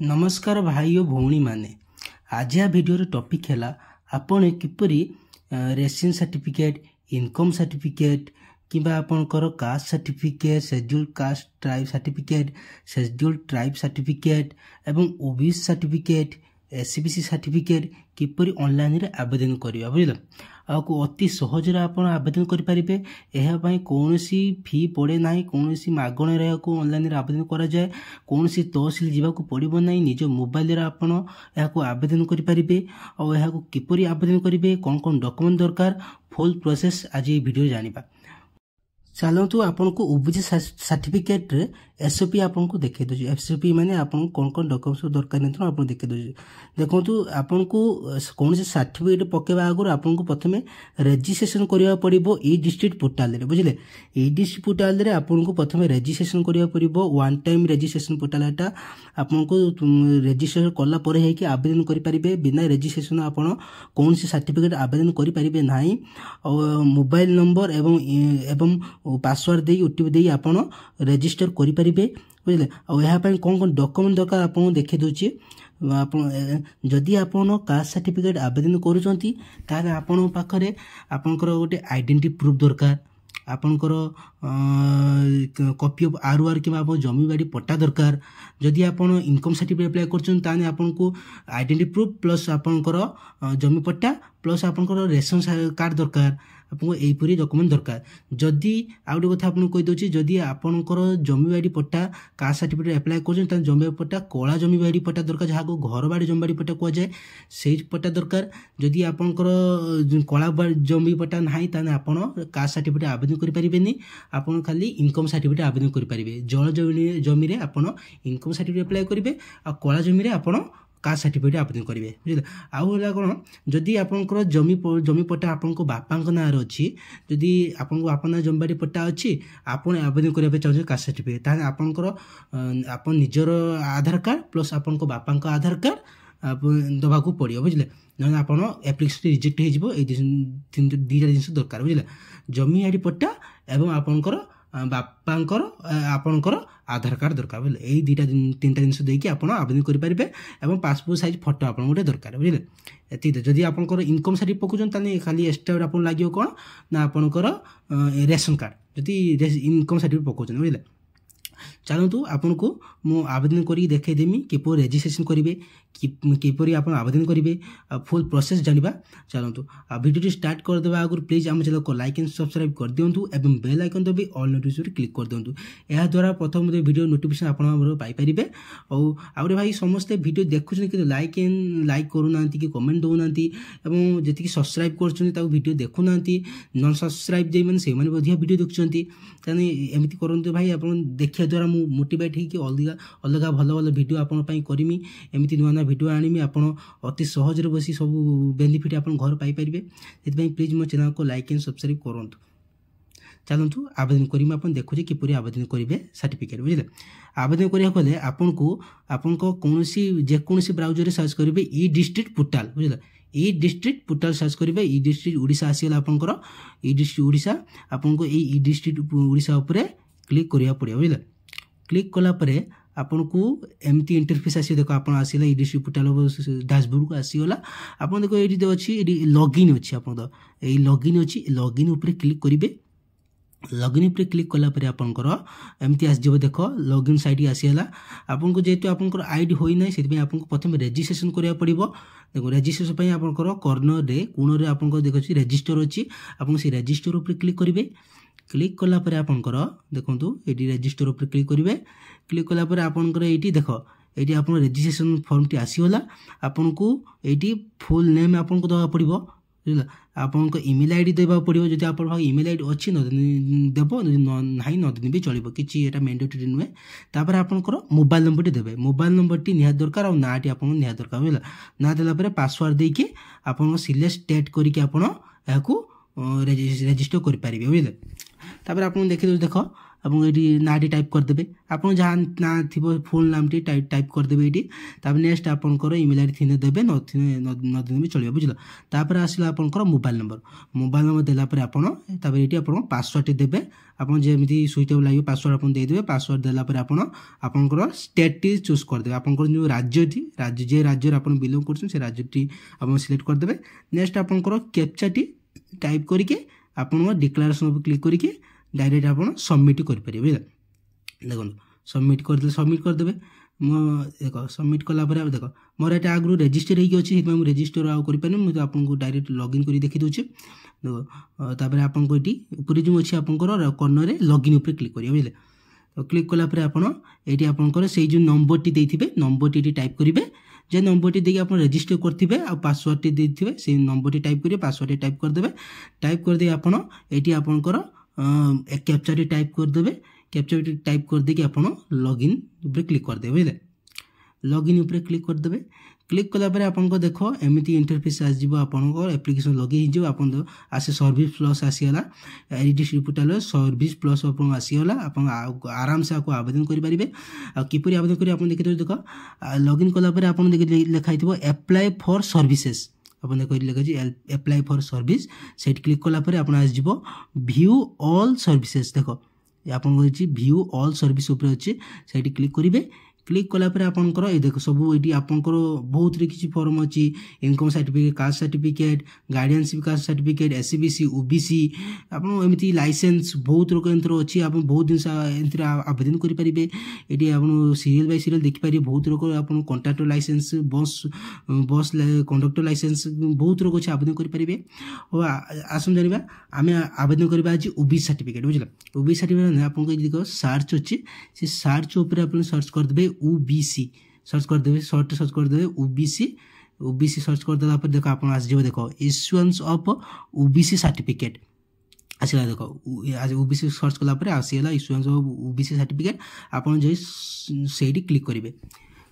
नमस्कार भाई और भौणी माने आज या वीडियो टॉपिक है आपण किपरि रेसिडेंस सर्टिफिकेट इनकम सर्टिफिकेट किंबा आपनकर caste certificate schedule caste tribe certificate schedule tribe certificate एवं ओबीसी सर्टिफिकेट एससीबीसी सर्टिफिकेट किपरि ऑनलाइन रे आवेदन करिया बुझिला आपको अति सहज रे आपण आवेदन करि परिबे एहा पई कोनोसी फी पड़े नाही कोनोसी मागणे रे को ऑनलाइन रे आवेदन करा जाय कोनोसी तहसील जीवा को पड़िबो नाही निज मोबाइल रे आपण एहा को आवेदन करि परिबे और एहा को किपरि आवेदन करिवे कोन कोन डॉक्यूमेंट दरकार फुल प्रोसेस आज ये वीडियो जानिबा चलतु आपन को ओबीसी सर्टिफिकेट रे एसओपी आपन को देखे दो एसओपी माने आपन कोन कोन डॉक्यूमेंट्स दरकार नै आपन देखे दो देखंतु आपन को कोन से सर्टिफिकेट पकेबा आगुर आपन को प्रथमे रजिस्ट्रेशन करिया पड़िबो ई डिस्ट्रिक्ट पोर्टल रे बुझिले ई डिस्ट्रिक्ट पोर्टल रे आपन को प्रथमे रजिस्ट्रेशन करिया पड़िबो वन टाइम रजिस्ट्रेशन पोर्टल एटा आपन को रजिस्ट्रेशन करला परे है कि आवेदन करि परिबे बिना रजिस्ट्रेशन आपन कोन से सर्टिफिकेट आवेदन करि परिबे नाही और मोबाइल नंबर एवं पासवर्ड दे ओटीपी दे आपण रजिस्टर करि परिबे बुझले और यहाँ पर कौन कौन डॉक्यूमेंट दरकार आपन देखे दोची जदि आपण कास्ट सर्टिफिकेट आवेदन करूचंती ताले आपण पाखरे आपनकर गोटे आइडेंटिटी प्रूफ दरकार आपनकर कॉपी ऑफ आरओआर कि जमी बाड़ी पट्टा दरकार जदि आपण इनकम सर्टिफिकेट अप्लाई करछन ताने आपन को आइडेंटिटी प्रूफ प्लस आपनकर जमी पट्टा प्लस आपनकर रेशन कार्ड दरकार आपको एपरी डॉक्यूमेंट दरकार जदि आ गोटे कथा आपन कहि दोची जदि आपनकर जमी बाड़ी पट्टा कास्ट सर्टिफिकेट अप्लाई करछन त जमी पट्टा कोला जमी बाड़ी पट्टा दरकार जहा को घर बाड़ी जमी बाड़ी पट्टा को जाय सेही पट्टा दरकार जदि आपनकर कोला जमी पट्टा नाही ताने आपण कास्ट सर्टिफिकेट आवेदन करि परिबेनी आपण खाली इनकम सर्टिफिकेट आवेदन करि परिबे जल जमी रे आपण इनकम सर्टिफिकेट अप्लाई करिवे आ कोला जमी रे आपण कास्ट सर्टिफिकेट आवेदन करेंगे बुझे आउला कौन जदि आपंकर जमी पट्टा आपण बापा ना अच्छी जदि आपन बापा जमी बाड़ी पट्टा अच्छी आपन आवेदन करने चाहिए कास्ट सर्टिफिकेट ताहे आपंकर आपन निजर आधार कार्ड प्लस आपन बापा आधार कार्ड दबाक पड़ो बुझे ना आप एप्लिकेशन रिजेक्ट हो दीटा जिन दरकार बुझे जमी बाड़ी पट्टा एवं आपंकर बापांकर आपनकर आधार कार्ड दरकार बुझे यही दीटा तीन जिन देकी आप आवेदन करेंगे और पासपोर्ट साइज फोटो आप गोटे दरकार बुझे एति जदि आपनकर इनकम सर्टिफिकेट पकाउछन ताने खाली एक्स्ट्रा आपन लागियो कोन ना आपनकर रेशन कार्ड जदि इनकम सर्टिफिकेट पकाउछन बुझे चलतु आपन को मु आवेदन करी देखे देमी किपर रजिस्ट्रेशन करेंगे किपरि आप आवेदन करेंगे फुल प्रोसेस जानिबा चलतु वीडियो स्टार्ट कर देबा आगु प्लीज आम चैनल को लाइक एंड सब्सक्राइब कर दियंतु एवं बेल आइकन दबी ऑल नोटिफिकेशन क्लिक कर दियंतु या द्वारा प्रथम वीडियो नोटिफिकेशन आपण पाई परिबे और आउरे भाई समस्त वीडियो देखुछन कि लाइक करू नांती कि कमेंट दउ नांती एवं जति कि सब्सक्राइब करछन ता वीडियो देखु नांती नॉन सब्सक्राइब जे मन से माने बधिया वीडियो देखुछंती ताने एमिति करंतु भाई आपण देखिया द्वारा मु मोटिवेट हे कि अलग भल भल वीडियो आपण पई करमी एमिति नुआ वीडियो आनिमी आपण अति सहज रे बसी सब बेनिफिट आपण घर पाई परिबे सेति प्लीज मो चैनल को लाइक एंड सब्सक्राइब करंतु चलतु आवेदन करिमा अपन देखुजे किपरि आवेदन करिवे सर्टिफिकेट बुझले आवेदन करिया कोले आपन को कोनोसी जे कोनोसी ब्राउजर रे सर्च करिवे ई डिस्ट्रिक्ट पोर्टल बुझले ई डिस्ट्रिक्ट पोर्टल सर्च करिवे ई डिस्ट्रिक्ट ओडिसा आसीला आपनकर ई डिस्ट्रिक्ट ओडिसा आपन को ई डिस्ट्रिक्ट ओडिसा ऊपर क्लिक करिया पड़ियो बुझले क्लिक कला परे आपन को एमती इंटरफेस आसी देखो आपन आसीला ई डिस्ट्रिक्ट पोर्टल डैशबोर्ड को आसीला आपन देखो एडी अछि एडी लॉगिन अछि आपन तो एई लॉगिन अछि लॉगिन ऊपर क्लिक करिवे लॉगिन पर क्लिक कला पर आपनकर एमती आस जब देख लॉगिन साइट आसीला आपन को जेतु आपनकर आईडी होई नै सेति आपन को प्रथम रजिस्ट्रेशन करिया पड़िबो देखो रजिस्ट्रेशन पई आपनकर कॉर्नर रे कोन रे आपन को देखछि रजिस्टर अछि आपन से रजिस्टर ऊपर क्लिक करिवे क्लिक कला पर आपनकर देखंतु एडी रजिस्टर ऊपर क्लिक करिवे क्लिक कला पर आपनकर एटी देखो एटी आपन रजिस्ट्रेशन फॉर्म टी आसीला आपन को एटी फुल नेम आपन को दवा पड़िबो बुझला आपन को ईमेल आईडी देबा पड़िबो जदि आपन भाग ईमेल आईडी अछि न देबो नाही न देबे चलिबो किछि एटा मैंडेटरी नुए तापर आपनकर मोबाइल नंबर टी देबे मोबाइल नंबर टी निहा दरकार और नाटी आपन निहा दरकार बुझला ना देला पर पासवर्ड दे के आपन सिलेक्ट स्टेट करी के आपन याकू रजिस्टर कर पारिबे बुझले तापर आपन देखि देख आपन एटी नाटी टाइप करदेबे आपन जहाँ ना थिबो फुल नामटी टाइप करदेबे एटी तापर नेक्स्ट आपनकर ईमेल आईडी थिने देबे न देबे चलिबो बुझलो तापर आसला आपनकर मोबाइल नंबर देला पर आपन तापर एटी आपन पासवर्ड टी देबे आपन जेमिति सुइटेबल लागियो पासवर्ड आपन दे देबे पासवर्ड देला पर आपनकर स्टेट टी चूज करदेबे आपनकर जो राज्य जे राज्य रे आपन बिलोंग करछन से राज्य टी आपन सिलेक्ट करदेबे नेक्स्ट आपनकर कैप्चा टी टाइप करके आपन डिक्लेरेशन पर क्लिक करके डायरेक्ट आपन सबमिट कर परिबे देखो सबमिट करदेबे देखो सबमिट कला पर देखो मोर एटा आगु रजिस्टर होगी अच्छी मैं रजिस्टर आउ करें मुझे आपको डायरेक्ट लॉगिन कर देखी दूसरी देखो तापर आपको ये ऊपर जो अच्छी आपंकर कर्नर लॉगिन ऊपर क्लिक करिए बुझे तो क्लिक कलापर आपड़ी आपंकर से जो नंबर टी देते नंबर टी टाइप करेंगे जे नंबर टी आप रजिस्टर करेंगे आ पासवर्ड टी देते से नंबर टी टाइप करेंगे पासवर्ड टाइप करदे टाइप करदे आपड़ी आपंकर कैप्चा टी टाइप करदे कैप्चा टाइप करदे आप लॉगिन ऊपर क्लिक करदे बुझे लॉगिन ऊपर क्लिक करदे क्लिक कलापर आपको देख एमती इंटरफेस आसो आपंकर एप्लिकेशन लगे हो आप आसे सर्विस प्लस आसीगला एडीसी पोर्टाल सर्विस प्लस आप आसीगला आप आराम से आपको आवेदन करेंगे किपर आवेदन कर आप देखिए देख लॉगिन कलापर आप लिखाई एप्लाई फॉर सर्विसेस आप देख लिखा एप्लाई फॉर सर्विस से क्लिक कलापर आप व्यू ऑल सर्विसेस देख आप व्यू ऑल सर्विस अच्छे से क्लिक करेंगे क्लिक कलापर आपंकर ये देख सब ये आपंकर बहुत किसी फॉर्म अच्छी income certificate caste certificate guardianship caste certificate SCBC OBC आपमती लाइसेंस बहुत लोक अच्छी आप बहुत जिन आवेदन करेंगे ये आप सीरियल बाय सीरियल देखिपारे बहुत लोग आप contractor licence bus conductor licence बहुत लोग अच्छे आवेदन करेंगे और आसन जाना आम आवेदन करवा आज ओबीसी सर्टिफिकेट बुझल ओबीसी सर्टिफिकेट आपको सर्च अच्छे से सर्च उपर आप सर्च करदे ओबीसी सर्च करदे सर्च करदे ओबीसी सर्च करदेला देख आप देख इश्यूएंस ऑफ ओबीसी सर्टिफिकेट आसला देख ओबीसी सर्च कलापर आसीगला इश्यूएंस ऑफ ओबीसी सर्टिफिकेट आपन जे सेठी क्लिक करेंगे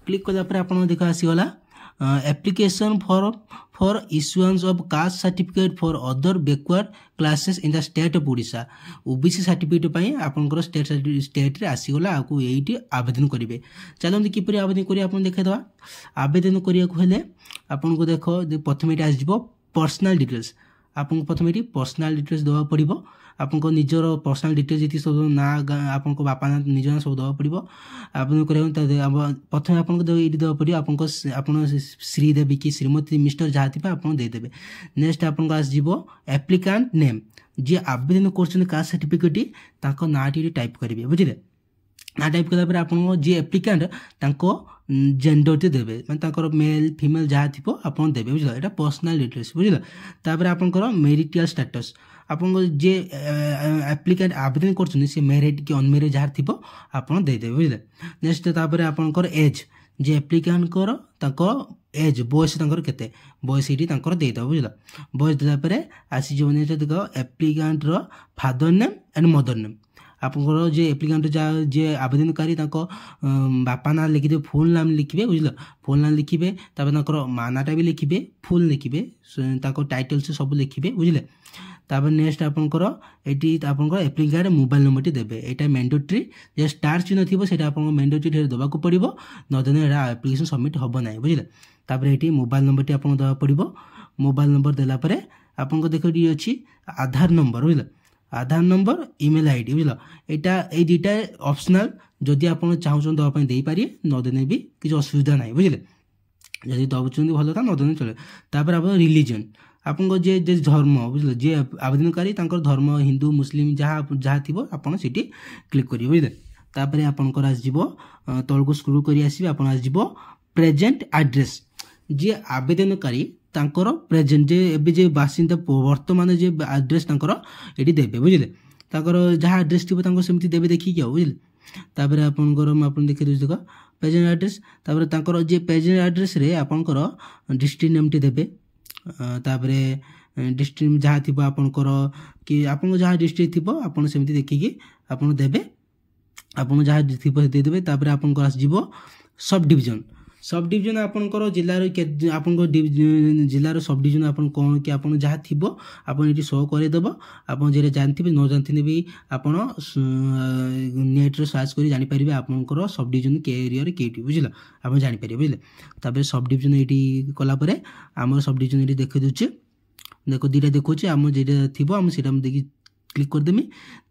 क्लिक कलापर आपन देख आसीगला application for issuance of caste certificate for other backward classes in the state of Odisha OBC certificate पाई आपनकर स्टेट रे आसीगला आपको एठी आवेदन करेंगे चलते किपरि आवेदन करिया आपन देखा आवेदन करिया को हेले आपन को देखो प्रथम एटा आसीबो पर्सनल डिटेल्स आपन प्रथम एठी पर्सनल डिटेल्स देवा पड़िबो आपको निजर पर्सनल डिटेल्स जी सब ना आपन बापा ना निज ना सब देवा पड़ो आवेदन कर प्रथम आपको ये देवा पड़ो आप श्री देवी कि श्रीमती मिस्टर जहाँ थी आप देदेवे नेक्स्ट आपको आसो एप्लिकांट नेम जी आवेदन कर कास्ट सर्टिफिकेट ना टाइप करेंगे बुझे ना टाइप कलापर आप जी एप्लिकांट जेंडर टी देवे मैं मेल फीमेल जहाँ थी आप देवे बुझल यहाँ पर्सनल डिटेल्स बुझल तापर आपंकर मेरिटल स्टेटस आपको जे एप्लिकेंट आवेदन कर मैरिड कि अनमेरिड जहाँ थी आप देदेवे बुझे नेक्स्ट तापर आपंकर एज जे एप्लिकेंट एज बयस केते बयस ये देदेव बुझल बयस देलापर आसी देख एप्लिकेंटर father name and mother name आपंकर जे एप्लिकेंट जे आवेदनकारी बापा ना लिखिदे फुल नाम लिखिबे बुझल फुल नाम लिखिबे तापर माँ नाटा भी लिखिबे फुल लिखिबे टाइटल से सब लिखिबे बुझले तापर नेक्स्ट आपंकर एटी आपंकर एप्लिकेंट मोबाइल नंबर टी देबे एटा मैंडेटरी जे स्टार चिन्ह थिबो सेटा आपन मैंडेटरी देबा को पड़िबो नदेने एटा एप्लिकेशन सबमिट होबो नै बुझले तापर एटी मोबाइल नंबर टी आपन देबा पड़िबो मोबाइल नंबर देला परे आपन को देखो डी अछि आधार नंबर बुझले आधार नंबर ईमेल आईडी बुझल यहाँ ये दुटा ऑप्शनल जदि आप चाहूँ दवाई दे पारे नदेने भी किसी असुविधा ना बुझे जदि दौरान भल था नदेने चले तापर आप रिलीजन आपको जे धर्म बुझे जे आवेदनकारी धर्म हिंदू मुस्लिम जहाँ जहाँ थी आपड़ी क्लिक करेंगे बुझे तापर आपंकर आसो तलक स्क्रोल कर आसवे आप आसो प्रेजेंट एड्रेस जी आवेदनकारी तांकर प्रेजेंट जे एबे जे बासिंदा वर्तमान जे एड्रेस तांकर एटी देबे बुझिले तांकर जहाँ एड्रेस थिबो तांकर सेमति देबे देखि कि बुझिले तापर आपनकर आपन देखि देख प्रेजेंट एड्रेस तापर तांकर जे प्रेजेंट एड्रेस रे आपनकर डिस्ट्रिक्ट नेम टी देबे तापर डिस्ट्रिक्ट जहाँ थिबो आपनकर कि आपन जहाँ डिस्ट्रिक्ट थिबो आपन सेमति देखि कि आपन देबे आपन जहाँ थिबो दे देबे तापर आपनकर आस जिवो सब डिवीजन सब डिविजन आपनकर जिलार आपन जिलार सब डिविजन आपन कौन कि आपन जहाँ थी आपन ये शो करदेव आपन जे जानते न जानते भी आपन नेट सर्च कर जापर आपंकर सब डिविजन के एरिया केटी बुझल आप जापर बुझे तापर सब डिविजन ये कलापर आम सब डिविजन ये देखी दूचे देख दुटा देखुचे आम जेटा थी आम से देखिए क्लिक करदेमी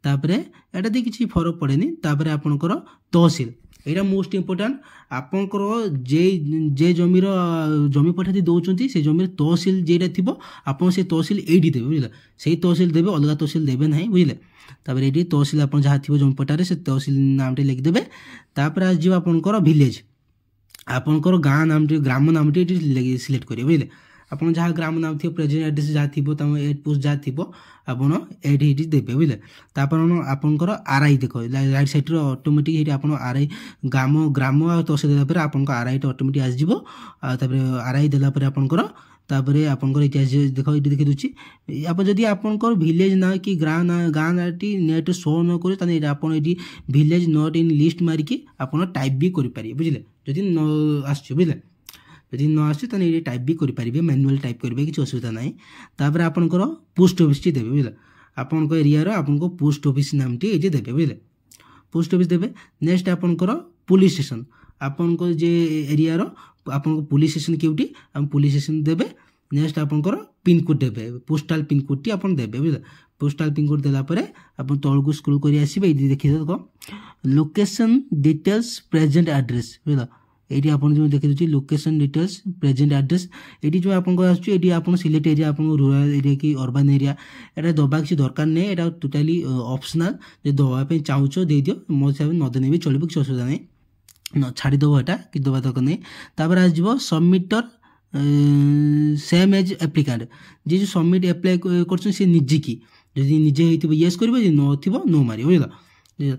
तापर एटा दे किसी फरक पड़े तापर आपनकर तहसिल यहाँ मोस्ट इम्पोर्टाट आपंकर जे जमीर जमी पठा दौरान से जमीर तहसिल जेटा थी आप से तहसिल ये देवे बुझे से तहसिल देवे अलग तहसिल देवे ना बुझे तापर ये तहसिल आप जहाँ थी जमी पटारे से तहसिल नाम लिखिदेवे तापर आज आपंकर भिलेज आपंकर गाँ नाम ग्राम नाम सिलेक्ट करेंगे बुझे आप जहाँ ग्राम नाम थी प्रेजेंट एड्रेस जहाँ थी एड पोस्ट जहाँ थी आपड़ ये देवे बुझे तापर आपंकर आरआई देख राइट साइड ऑटोमेटिक ये आप आरआई ग्राम ग्राम आ तहसिल देलापर आप आरआई ऑटोमेटिक आसो आरआई देलापर आपंकर तापर आपंकर ये देख ये देखी दूसरी आप जदि आपंकर भिलेज ना कि गाँ ना नेट शो न करे आप भिलेज नॉट इन लिस्ट मारिकी आप टाइप भी करेंगे बुझे जदि न आस बुझे यदि न आसे ये टाइप भी करेंगे मैनुअल टाइप करेंगे किसी असुविधा ना तापर आपंकर पोस्ट ऑफिस टी देवे बुझे आपंक एरिया आपको पोस्ट ऑफिस नाम टी ये देवे बुझे पोस्ट ऑफिस देवे नेक्स्ट आपंकर पुलिस स्टेशन आपंक जे एरिया आपको पुलिस स्टेशन केउटी आप पुलिस स्टेशन देवे नेक्स्ट आपंकर पिनकोड देवे पोस्टाल पिनकोड टी आप देवे बुझे पोस्टाल पिनकोड देलापर आप तौक स्क्रोल कर आसबे देखिए लोकेशन डिटेल्स प्रेजेंट एड्रेस बुझे ये आप देखी दूसरी लोकेशन डिटेल्स प्रेजेंट एड्रेस ये जो आपको आसुच्छी आप सिलेक्ट एरिया आप रूराल एरिया कि अर्बान एरिया ये दबा किसी दरकार नहीं यहाँ टोटाली ऑप्शनल जो दवाई चाहूच दे दियो मो हिसाब से नदेने भी चलो किसी असुविधा नहीं छाड़देव यहाँ कि दबा दरकार नहीं तापर आसो सबमिटर सेम एज एप्लिकांट जी जो सबमिट एप्लाई कर निजे की जदि निजे होती येस कर नो मार बुझल जे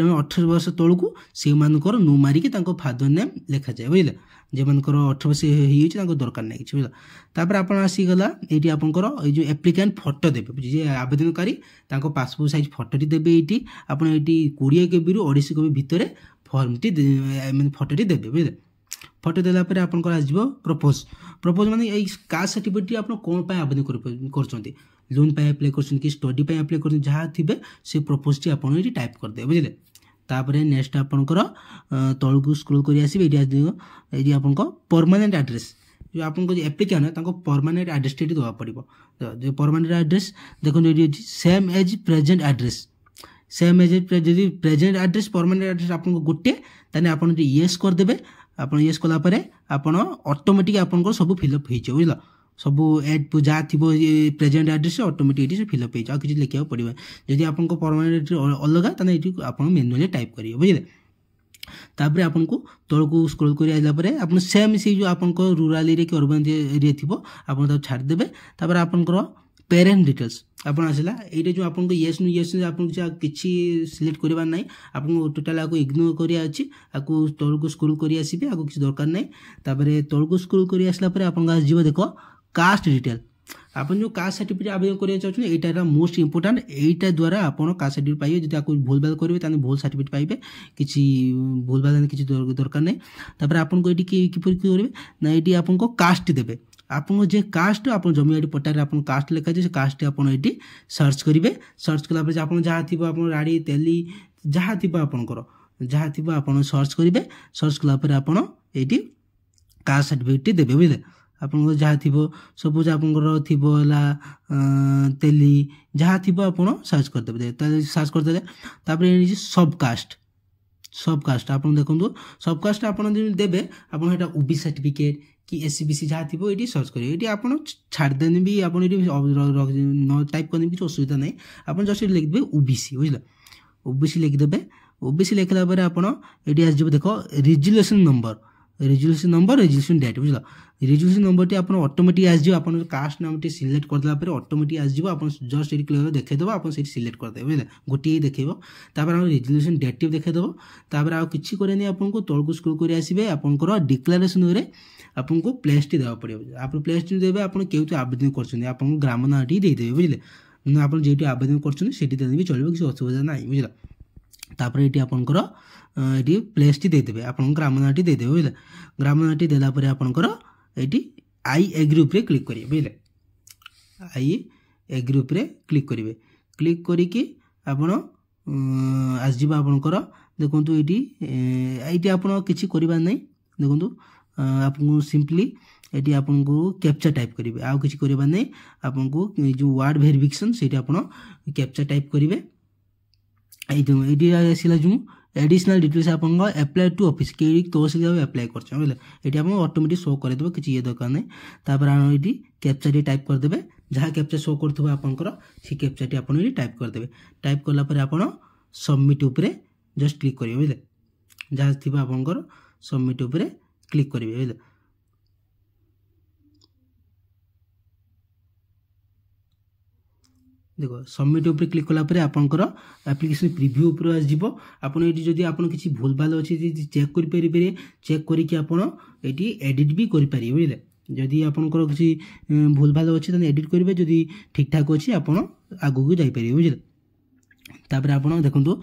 18 वर्ष तौक से नो मारिकी फादर नेम लिखा जाए बुझे जो मान 18 वर्ष हो दरकार नहीं कि बुझल तापर आप आसीगला ये आपंकर जो एप्लिकांट फोटो देवे बुझे आवेदनकारी पासपोर्ट साइज फोटोटी देवे ये आप 20 KB रू 250 KB भितर फर्मटी फोटोटी देवे बुझे फोटो देलापर आपंकर आसो प्रपोज प्रपोज माने कास्ट सर्टिफिकेट आप कौन आवेदन कर लोन अप्लाई कर कि स्टडी अप्लाई कर जहाँ थे से प्रपोज टी आप टाइप करदे बुझे तापर नेक्स्ट आपंकर तौक स्क्रोल कर आसबे ये आप परमानेंट एड्रेस जो आप एप्लिकांट परमानेंट एड्रेस टी देवा पड़ो जो परमानेंट एड्रेस देखो ये same as present address same as जब प्रेजेंट एड्रेस परमानेंट एड्रेस आप गोटे आप येस करदे आप येस कलापर आप ऑटोमेटिक आप सब फिलअप हो बुझल सब एड जहाँ थी प्रेजेंट एड्रेस ऑटोमेटिक से फिलअप हो किसी लिखा पड़ो जदि आप परमानेंट अलग ये आप मैनुअली टाइप करेंगे बुझे तापर आपको तौक स्क्रोल कर आसापर आप सेम से जो आप रूराल एरिया कि अर्बान एरिया थी आप छाड़देवे तापर आपंकर पेरेंट डिटेल्स आप आसला ये जो आप येस नु येस आपको किसी सिलेक्ट करवार ना आपको टोटाल आपको इग्नोर करिया अछि आपको तौक स्क्रोल कर आसबे आपको किसी दरकार नहीं तापर तौक स्क्रोल कर आसला आप आसो देख कास्ट डिटेल आप जो कास्ट सर्टिफिकेट आवेदन करने चाहते हैं यहाँ मोस्ट इम्पोर्टाट यहाँ द्वारा आप कास्ट सर्टिफिकेट पाइबे जब आपको भूल भाल करेंगे भूल सर्टिफिकेट पाइबे किसी भूल भाल किसी दरकार नहीं तापर आपको ये किपर करेंगे ना ये आपको कास्ट देवे आपको जे कास्ट आप जमी आई पट्टार आप कास्ट लिखा जाए कास्ट आप सर्च करेंगे सर्च कलापर आप जहाँ थी आप राड़ी तेली जहाँ थी आपंकर जहाँ थी आप सर्च करेंगे सर्च कलापर आप ये कास्ट सर्टिफिकेट देवे बुझे आप जहाँ थी सपोज आपंकर थी तेली जहाँ थी आप सर्च करदे सर्च करदे तापर सब कास्ट आप देखो सब कास्ट आप देवे आप ओबीसी सर्टिफिकेट कि एससीबीसी जहाँ थी ये सर्च करेंगे ये आप छाड़देने भी आप टाइप करने किसी असुविधा नहीं आप जस्ट लिखिदे ओबीसी बुझल ओबीसी लिखिदेवे ओबीसी लिखला आप ये आस देख रेजुलेशन नंबर रेजुलेशन डेट बुझल रेजुलेशन नंबर टी आप ऑटोमेटिक आसो आप कास्ट नाम टी सिलेक्ट करदेला ऑटोमेटिक आसो आप जस्ट ये क्लियर देखदेव आप सिलेक्ट करदे बुझे गोटे देखेब तापर रेजुलेशन डेट टी देखदेव तापर आ किसी करेनि आपको तौक स्क्रोल कर आसबे आपंकर डिक्लारेशन वे आपको प्लेस टी देवा पड़ो आप प्लेस टी देवे आप क्यों आवेदन कर ग्राम ना टी देदेवे बुझे आप जो आवेदन कर भी चलो किसी असुविधा ना बुझल तापर ये आपंकर ये प्लेस टी देदेवे आप ग्राम नाँ देदेवे बुझे ग्राम नाँ देलापर आपंकर ये आई एग्री उपरे क्लिक करेंगे बुझे आई एग्री उपरे क्लिक करेंगे क्लिक करिकी आपण आसज आपंकर देखो ये आप किसी करवार ना देखो आपको सिंपली ये आपको कैप्चा टाइप करेंगे आउ किसी करवार ना आपको जो वार्ड वेरिफिकेशन से कैप्चा टाइप करेंगे ये आसला जो एडिशनल डिटेल्स आप अप्लाई टू ऑफिस कई तहसिल अप्लाई कर ऑटोमेटिक शो करदे किसी ये दरकार नहीं तापर ये कैप्चा टाइप करदे जहाँ कैप्चा शो कर आपंकर से कैप्चा टी आप टाइप करदे टाइप कलापर आप सबमिट उपरे जस्ट क्लिक करेंगे बुझे जहाँ थी आपंकर सबमिट उपरे क्लिक करेंगे बुझे देखो सबमिट उपरे क्लिक कलापर आपंकर एप्लिकेशन प्रिव्यू उपर आसो आपड़ ये आप किसी भूल भाल अच्छे चेक करेंगे चेक करके ये एडिट भी करेंगे बुझे जदि आपंकर किसी भूल भाल अच्छे एडिट करेंगे जदि ठीक ठाक अच्छे आप आगू को जापर बुझे तापर आप देखो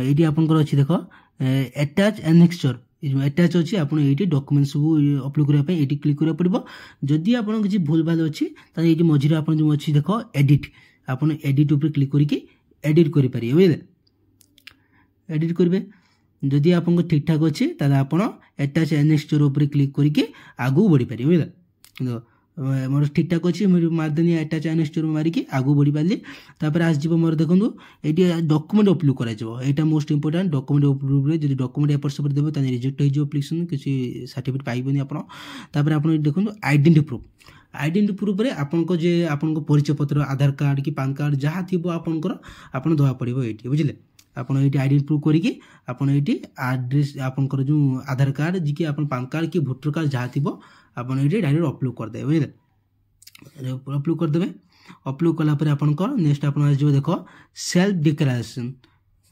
ये आपंकर अच्छी देख अटैच एनेक्चर अटैच अच्छी आप डॉक्यूमेंट सब अपलोड करने ये क्लिक करा पड़ो जदि आप किसी भूल भाल अच्छी ये मझे आप जो अच्छी देख एडिट आप एडिट उपर क्लिक करके एडिट करेंगे बुझे एडिट करेंगे जदि आप ठीक ठाक अच्छे आप अटैच एनेक्चर उपर क्लिक करके आगू बढ़ी पारे बुझे मोर ठीक ठाक अच्छे मारदेनी अटैच एनेक्चर मारिकी आगू बढ़ी पारि तापर आसो मोर देखो ये डॉक्यूमेंट अपलोड कर मोस्ट इंपोर्टेंट डॉक्यूमेंट अपलोड जब डॉक्यूमेंट एपट सेपट देवे रिजेक्ट हो एप्लिकेशन किसी सर्टिफिकेट पाइबनी आप देखो आइडेंटिटी प्रूफ आइडेंटिटी प्रूफ रे आपनको जे आपनको परिचय पत्र आधार कार्ड कि पैन कार्ड जहाँ थी आपंकर आप दवा पड़ो ये बुझे आपड़ ये आइडेंटिटी प्रूफ करके आपड़ ये आड्रेस आपंकर जो आधार कार्ड जी कि पैन कार्ड कि भोटर कार्ड जहाँ थी आप ये डायरेक्ट अपलोड करदे बुझे अपलोड करदे अपलोड कलापर आपंकर नेक्स्ट आप देख सेल्फ डिक्लेरेशन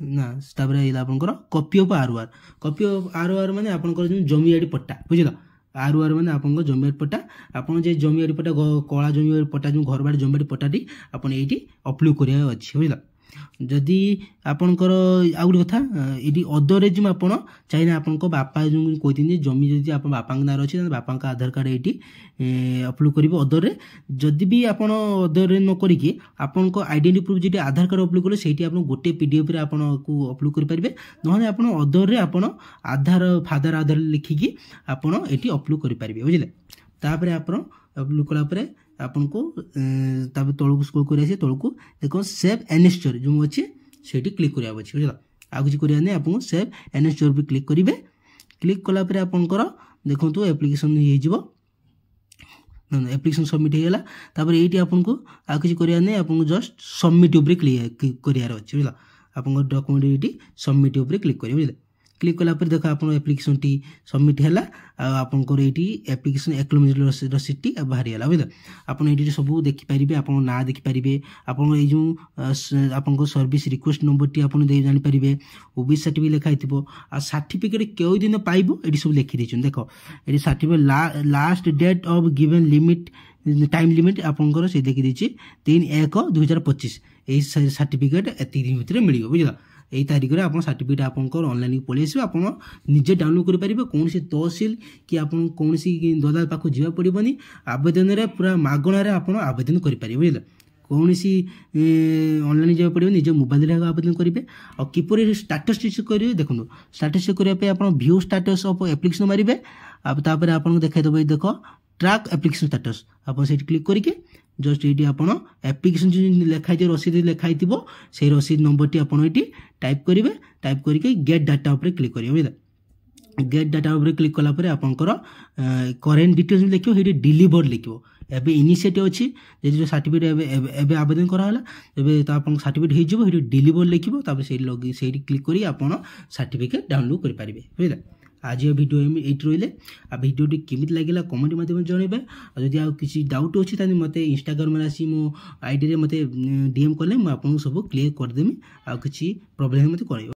ना आपंकर कॉपी ऑफ आरओआर माने आपंकर जो जमीआड़ी पट्टा बुझे आरओआर माने आपंकर जमीआड़ी पट्टा आप जमीआड़ी पट्टा कला जमीआड़ी पट्टा जो घर बाड़ी जमीआड़ी पट्टाटी आपन ये अपलोड करिया अछि बुझे जदि आपंकर आ गोटे कथा ये अदर जो आप चाहिए आपन बापा जो कहते जमी जदि आप बापा ना अच्छे बापा आधार कार्ड ये अपलोड करेंगे अदर रे जदि भी आप अदर न करिकी आपन आइडेंटिटी प्रूफ जी आधार कार्ड अपलोड कले से गोटे पीडीएफ आपको अपलोड करेंगे ना आप अदर रे आप आधार फादर आधार लिखिकी आपन ये अपलोड करेंगे बुझे तापर आप अपलोड कलापर आपन को तौक स्क्रॉल कर तौक देखो सेव एनेक्चर जो अच्छे से क्लिक करा अच्छे बुझे आ किसी करा नहीं आपको सेव एनेक्चर भी क्लिक करेंगे क्लिक कलापर आपंकर देखो एप्लिकेशन एप्लिकेशन सबमिट होगा तापर ये आपको आ किसी करा नहीं आपको जस्ट सबमिट उपर क्लिक करार अच्छे बुझे आप डॉक्यूमेंट ये सबमिट उपर क्लिक करेंगे बुझे क्लिक कलापर देख आप एप्लिकेशन टी सबमिट है आपंकर ये एप्लिकेशन एक्नॉलेजमेंट रसीद टी बाहरी है बुझे आप सब देखिपारे आप ना देखिपारे आप जो आप सर्विस रिक्वेस्ट नंबर टी आप जानीपारे ओबीसी सर्टिफिकेट लिखाई थो आ सर्टिफिकेट क्यों दिन पाइब ये सब लिखी देख ये certificate last date of given limit time limit आपंकर से देखी देती 3/1/2025 यही सर्टिफिकेट एति दिन भितर मिल बुझे यही तारीख में आप सर्टिफिकेट आपंकर ऑनलाइन पलि आस आप निजे डाउनलोड करेंगे कौन तहसिल कि आप कौन दलाल पाख जावा पड़ोनी आवेदन में पूरा मागणार आप आवेदन करेंगे बुझे कौन ऑनलाइन जावा पड़ो निज मोबाइल आवेदन करेंगे और किपर स्टाटस चेक करेंगे देखो स्टाटस चेक करने आप व्यू स्टाटस ऑफ एप्लिकेशन मारे तापर आपको देखा देख ट्रैक एप्लिकेशन स्टाटस आप क्लिक करके जस्ट ये आप एप्लिकेशन जो लिखाई रसीद लिखाई से रसीद नंबर टी आप टाइप करेंगे टाइप करके गेट डाटा उपर क्लिक करेंगे बुझे गेट डाटा उपर क्लिक कलापर आपंकर करेन्ट डिटेल्स लिखो ये डिलीवर्ड लिखो एबे इनिशिएटिव अच्छी जो सर्टिफिकेट आवेदन कराला तो आप सर्टिफिकेट हो डिलीवर्ड लिखो से क्लिक कर आप सर्टिफिकेट डाउनलोड करेंगे बुझे आज वीडियो ये रही आ वीडियोटी केमिति लगे कमेंट माध्यम जनइबे जदि आ किसी डाउट अच्छी मत इंस्टाग्राम में आसी मो आईडी रे मते डीएम कले मुझे आपको सब क्लियर करदेमी आ किसी प्रोब्लेम मत कर